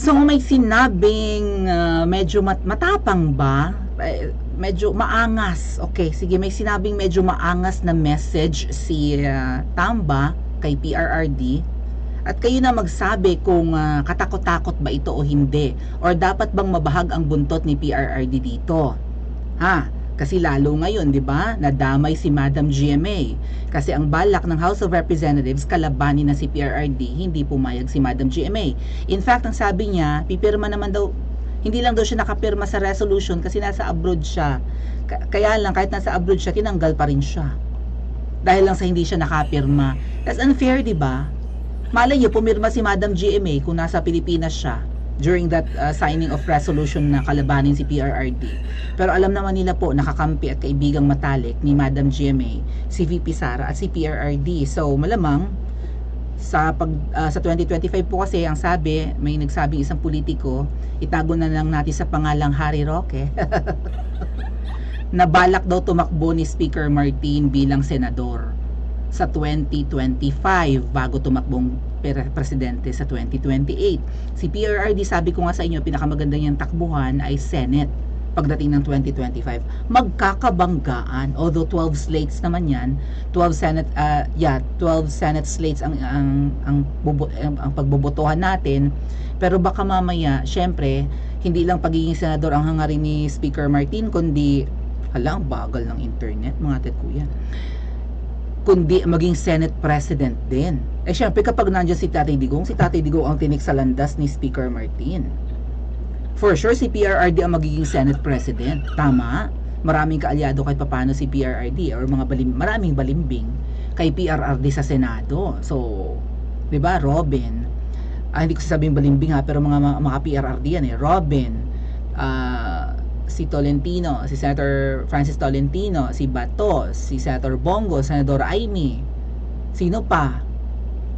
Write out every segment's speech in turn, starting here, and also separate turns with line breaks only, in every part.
So may sinabing medyo matapang ba? Medyo maangas. Okay, sige, may sinabing medyo maangas na message si Tamba kay PRRD. At kayo na magsabi kung katakot-takot ba ito o hindi, or dapat bang mabahag ang buntot ni PRRD dito. Kasi lalo ngayon, 'di ba? Nadamay si Madam GMA. Kasi ang balak ng House of Representatives kalabanin na si PRRD, hindi pumayag si Madam GMA. In fact, ang sabi niya, pipirma naman daw, hindi lang daw siya nakapirma sa resolution kasi nasa abroad siya. Kaya lang kahit nasa abroad siya, tinanggal pa rin siya. Dahil lang sa hindi siya nakapirma. That's unfair, 'di ba? Malay niyo pumirma si Madam GMA kung nasa Pilipinas siya during that signing of resolution na kalabanin si PRRD. Pero alam naman nila po, nakakampi at kaibigang matalik ni Madam GMA, si VP Sara at si PRRD. So malamang sa 2025 po kasi ang sabi, may nagsabing isang politiko, itago na lang natin sa pangalang Harry Roque, na balak daw tumakbo ni Speaker Martin bilang senador sa 2025 bago tumakbong presidente sa 2028. Si PRRD, sabi ko nga sa inyo, pinakamaganda niyang takbuhan ay Senate pagdating ng 2025. Magkakabanggaan, although 12 slates naman yan, 12 Senate slates ang pagbobotohan natin. Pero baka mamaya, syempre, hindi lang pagiging senador ang hangarin ni Speaker Martin, kundi halang bagal ng internet, mga tetkuya, kundi maging Senate President din. Syempre kapag nandiyan si Tatay Digong ang tinik sa landas ni Speaker Martin. For sure, si PRRD ang magiging Senate President. Tama? Maraming kaalyado kahit papano si PRRD, or maraming balimbing kay PRRD sa Senado. So, 'di ba, Robin? Hindi ko sasabing balimbing pero mga PRRD yan Robin, si Tolentino, si Senator Francis Tolentino, si Bato, si Senator Bongo, Senador Amy. Sino pa?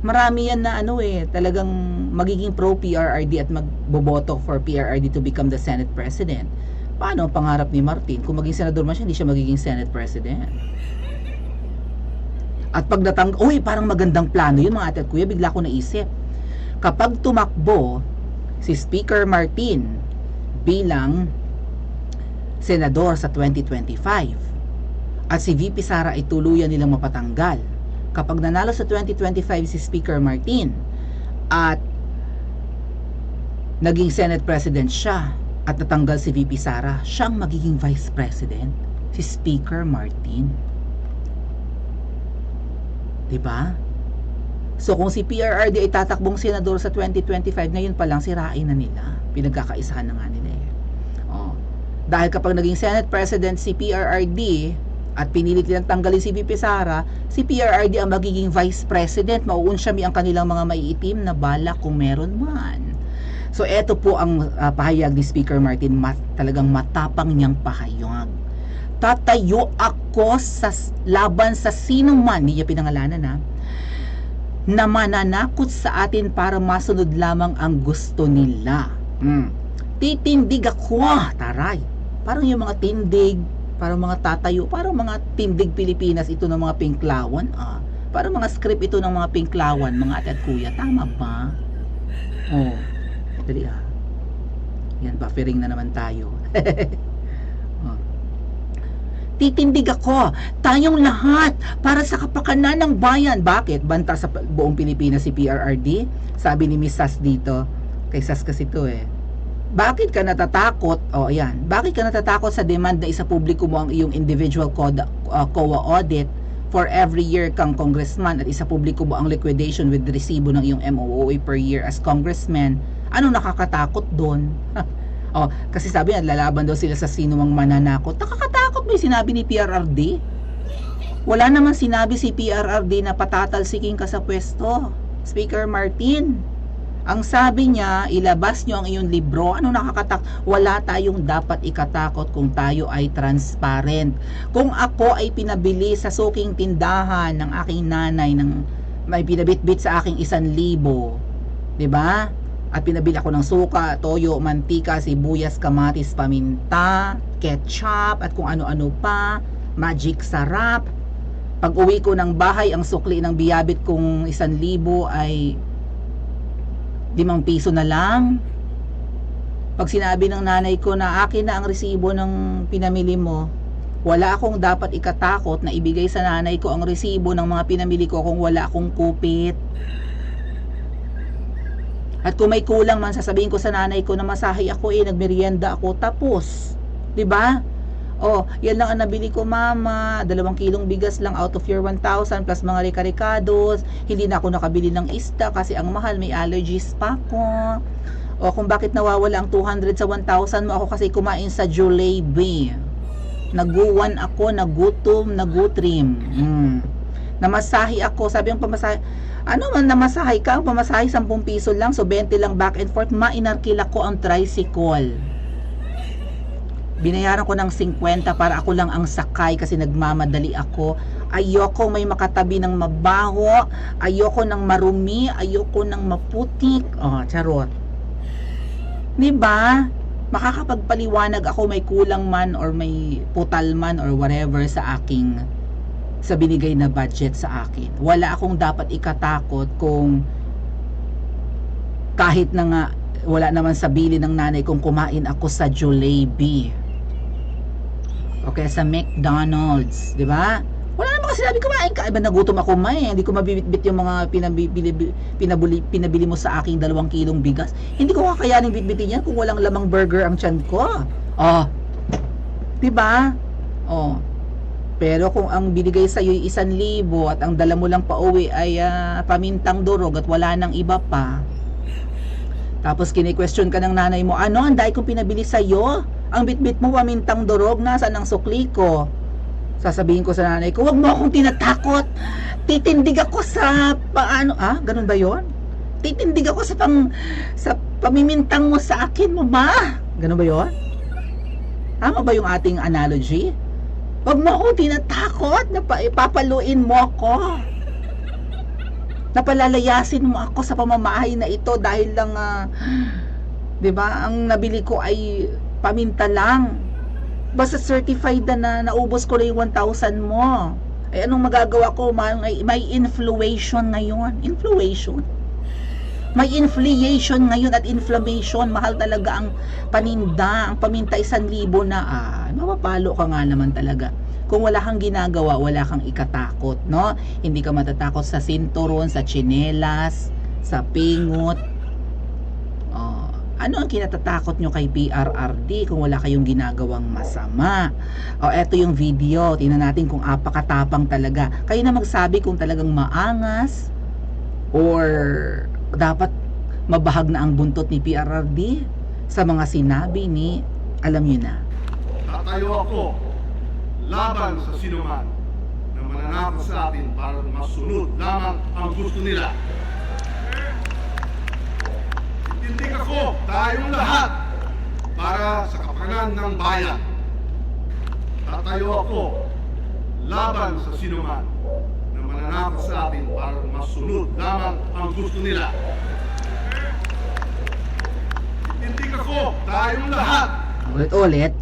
Marami yan na talagang magiging pro PRRD at magboboto for PRRD to become the Senate President. Paano ang pangarap ni Martin? Kung maging senador man siya, hindi siya magiging Senate President. At pagdatang, parang magandang plano yun mga ate at kuya, bigla ko naisip. Kapag tumakbo si Speaker Martin bilang senador sa 2025 at si VP Sara ay tuluyan nilang mapatanggal, kapag nanalo sa 2025 si Speaker Martin at naging Senate President siya at natanggal si VP Sara, siyang magiging Vice President, si Speaker Martin. Diba? So kung si PRRD ay tatakbong senador sa 2025, ngayon pa lang sirain na nila, pinagkakaisahan na nga nila dahil kapag naging Senate President si PRRD at pinilit nilang tanggalin si VP Sara, si PRRD ang magiging Vice President. Mauunsyami ang kanilang mga maiitim na balak kung meron man. So eto po ang pahayag ni Speaker Martin, talagang matapang niyang pahayag. Tatayo ako sa laban sa sino man, hindi niya pinangalanan na mananakot sa atin para masunod lamang ang gusto nila. Titindig ako, taray. Parang yung mga tindig, parang mga tatayo, parang mga tindig Pilipinas ito ng mga pinklawan. Parang mga script ito ng mga pinklawan, mga ate at kuya. Tama ba? Dali yan, buffering na naman tayo. Titindig ako, tayong lahat, para sa kapakanan ng bayan. Bakit? Banta sa buong Pilipinas si PRRD? Sabi ni Miss Sas dito, kay Sas kasi ito bakit ka natatakot? Bakit ka natatakot sa demand na isa publiko mo ang iyong individual COA audit for every year kang congressman at isa publiko mo ang liquidation with resibo ng iyong MOOA per year as congressman? Ano nakakatakot doon? Kasi sabi niya, lalaban daw sila sa sino mang mananakot. Nakakatakot ba yung sinabi ni PRRD? Wala naman sinabi si PRRD na patatalsikin ka sa pwesto, Speaker Martin. Ang sabi niya, ilabas nyo ang iyong libro. Ano wala tayong dapat ikatakot kung tayo ay transparent. Kung ako ay pinabili sa suking tindahan ng aking nanay, may pinabitbit sa aking 1,000, diba? At pinabili ako ng suka, toyo, mantika, sibuyas, kamatis, paminta, ketchup, at kung ano-ano pa, magic sarap. Pag uwi ko ng bahay, ang sukli ng biyabit kong 1,000 ay ₱5 na lang. Pag sinabi ng nanay ko na akin na ang resibo ng pinamili mo, wala akong dapat ikatakot na ibigay sa nanay ko ang resibo ng mga pinamili ko kung wala akong kupit. At kung may kulang man, sasabihin ko sa nanay ko na masahe ako nagmerienda ako, tapos. 'Di ba? Oh, yan lang ang nabili ko mama, 2 kilong bigas lang out of your 1,000 plus mga reka-rekados. Hindi na ako nakabili ng isda kasi ang mahal, may allergies pa ko. O kung bakit nawawala ang 200 sa 1,000 mo, ako kasi kumain sa Jollibee. Naguwan ako, nagutom, nagutrim. Namasahe ako, sabi yung pamasahe, ano man namasahe ka, ang pamasahe 10 piso lang, so 20 lang back and forth, mainarkila ko ang tricycle. Binayaran ko ng 50 para ako lang ang sakay kasi nagmamadali ako. Ayoko may makatabi ng mabaho, ayoko ng marumi, ayoko ng maputik. Oh, charot. 'Di ba? Makakapagpaliwanag ako may kulang man or may putal man or whatever sa binigay na budget sa akin. Wala akong dapat ikatakot kung kahit na nga wala naman sa bili ng nanay kung kumain ako sa Jollibee. Okay, sa McDonald's, 'di ba? Wala naman kasi sabi kumain ka, iba nagutom ako hindi ko mabibitbit yung mga pinabili mo sa aking 2 kilong bigas. Hindi ko kakayanin bitbitin yan kung walang lamang burger ang tiyan ko. Oh. 'Di ba? Oh. Pero kung ang binigay sa iyo ay 1,000 at ang dala mo lang pauwi ay pamintang durog at wala nang iba pa. Tapos kini-question ka ng nanay mo, ano, ang dahil kong pinabili sa iyo? Ang bitbit mo pamintang durog, nasaan ang sukli ko? Sasabihin ko sa nanay ko, wag mo akong tinatakot. Titindig ako sa paano, ganun ba 'yon? Titindig ako sa pamimintang mo sa akin, mama. Ganun ba 'yon? Tama ba yung ating analogy? Wag mo akong tinatakot na ipapaluin mo ako. Napalalayasin mo ako sa pamamahay na ito dahil lang 'di ba? Ang nabili ko ay paminta lang. Basta certified na naubos ko na yung 1,000 mo. Ay anong magagawa ko? May inflation ngayon. Inflation. May inflation ngayon at inflammation. Mahal talaga ang paninda. Ang paminta 1,000 na. Mapapalo ka nga naman talaga. Kung wala kang ginagawa, wala kang ikatakot, no? Hindi ka matatakot sa sinturon, sa tsinelas, sa pingot. Ano ang kinatatakot nyo kay PRRD kung wala kayong ginagawang masama? Eto yung video. Tingnan natin kung apakatapang talaga. Kayo na magsabi kung talagang maangas or dapat mabahag na ang buntot ni PRRD sa mga sinabi ni, alam nyo na.
Tatayo ako laban sa sinuman na mananakot sa atin para masunod lamang ang gusto nila. Itindig ako tayong lahat para sa kapakanan ng bayan. Tatayo ako laban sa sinuman na mananakot sa atin para masunod lamang ang gusto nila. Itindig ako tayong lahat.
Ulit-ulit.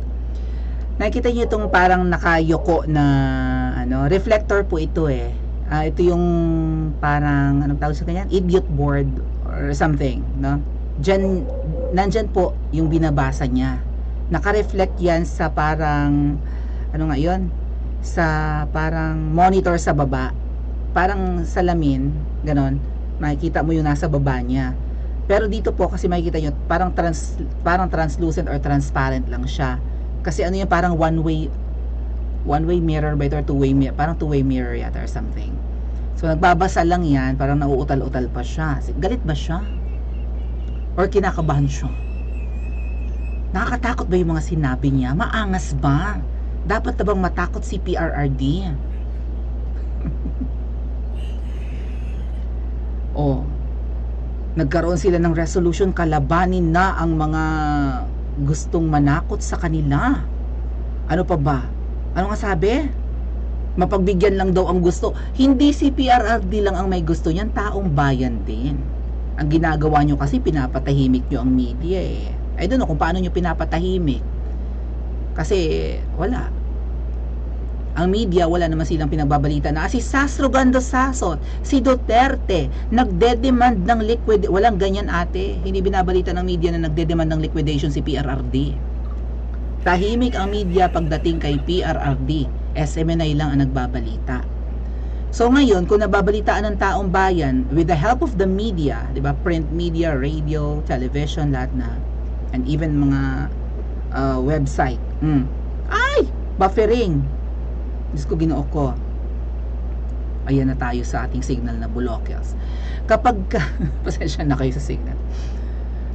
Nakikita niyo itong parang nakayoko na reflector po ito ito yung parang anong tawag sa kanya? Idiot board or something, no? Nandyan po yung binabasa niya. Naka-reflect yan sa parang ano nga yun? Sa parang monitor sa baba. Parang salamin, ganon. Makikita mo yung nasa baba niya. Pero dito po kasi makikita nyo, parang translucent or transparent lang siya. Kasi ano yung parang one way mirror ba ito or two-way mirror, parang two-way mirror yata or something. So nagbabasa lang yan, parang nauutal-utal pa siya. Galit ba siya? Or kinakabahan siya? Nakakatakot ba yung mga sinabi niya? Maangas ba? Dapat na bang matakot si PRRD? Nagkaroon sila ng resolution, kalabanin na ang mga gustong manakot sa kanila. Ano pa ba? Ano nga sabi? Mapagbigyan lang daw ang gusto. Hindi si PRRD lang ang may gusto niyan, taong bayan din. Ang ginagawa nyo kasi pinapatahimik nyo ang media I don't know kung paano nyo pinapatahimik. Kasi wala. Ang media, wala naman silang pinagbabalita na si Sastro Gando Sasot, si Duterte, nagde-demand ng walang ganyan ate. Hindi binabalita ng media na nagde-demand ng liquidation si PRRD. Tahimik ang media pagdating kay PRRD. SMNI lang ang nagbabalita. So ngayon, kung nababalitaan ng taong bayan with the help of the media, 'di ba? Print media, radio, television, lahat na. And even mga website. Ay! Buffering. Diyos ko, Ginoo ko. Ayan na tayo sa ating signal na bulokels. Pasensya na kayo sa signal.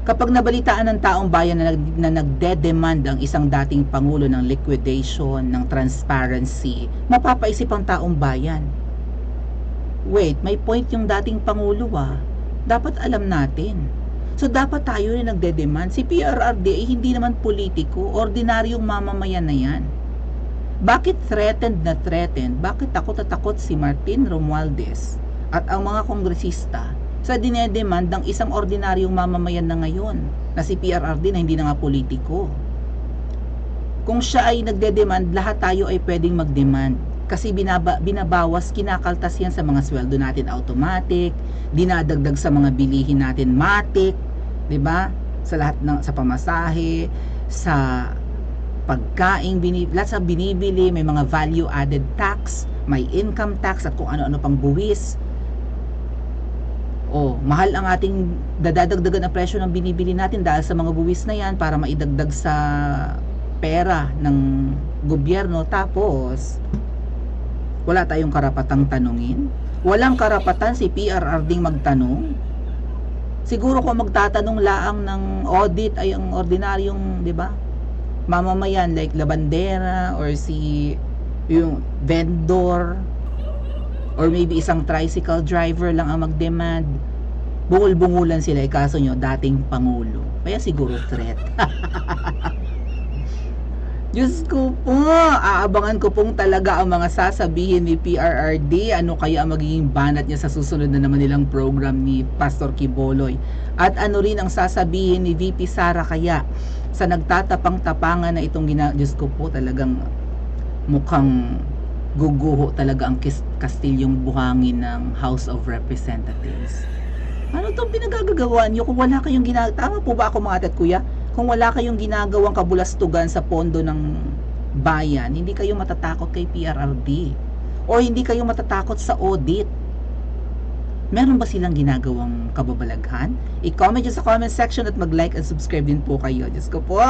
Kapag nabalitaan ng taong bayan na nagde-demand ang isang dating pangulo ng liquidation, ng transparency, mapapaisip ang taong bayan. Wait, may point yung dating pangulo Dapat alam natin. So dapat tayo rin nagde-demand. Si PRRD ay hindi naman politiko, ordinaryong mamamayan na yan. Bakit threatened na threatened? Bakit takot na takot si Martin Romualdez at ang mga kongresista sa dinedemand ng isang ordinaryong mamamayan na ngayon na si PRRD na hindi na nga politiko? Kung siya ay nagde-demand, lahat tayo ay pwedeng mag-demand. Kasi binabawas, kinakaltas yan sa mga sweldo natin automatic, dinadagdag sa mga bilihin natin matic, 'di ba? Sa lahat ng sa pamasahe, sa pagkain, lahat sa binibili, may mga value added tax, may income tax at kung ano-ano pang buwis. Mahal ang ating dadagdagan na presyo ng binibili natin dahil sa mga buwis na yan para maidagdag sa pera ng gobyerno. Tapos wala tayong karapatang tanungin. Walang karapatan si PRRD magtanong. Siguro kung magtatanong laang ng audit ay ang ordinaryong, 'di ba? Mamamayan like labandera or yung vendor or maybe isang tricycle driver lang ang mag-demand. Bungol-bungulan sila, kaso nyo dating pangulo. Kaya siguro threat. Diyos ko po, aabangan ko pong talaga ang mga sasabihin ni PRRD. Ano kaya ang magiging banat niya sa susunod na naman nilang program ni Pastor Quiboloy? At ano rin ang sasabihin ni VP Sara kaya sa nagtatapang-tapangan na itong Diyos ko po, talagang mukhang guguho talaga ang kastilyong buhangin ng House of Representatives. Ano itong pinagagagawa niyo kung wala kayong ginagawa? Tama po ba ako mga ate at kuya? Kung wala kayong ginagawang kabulastugan sa pondo ng bayan, hindi kayo matatakot kay PRRD. O hindi kayo matatakot sa audit. Meron ba silang ginagawang kababalaghan? I-comment nyo sa comment section at mag-like and subscribe din po kayo. Diyos ko po!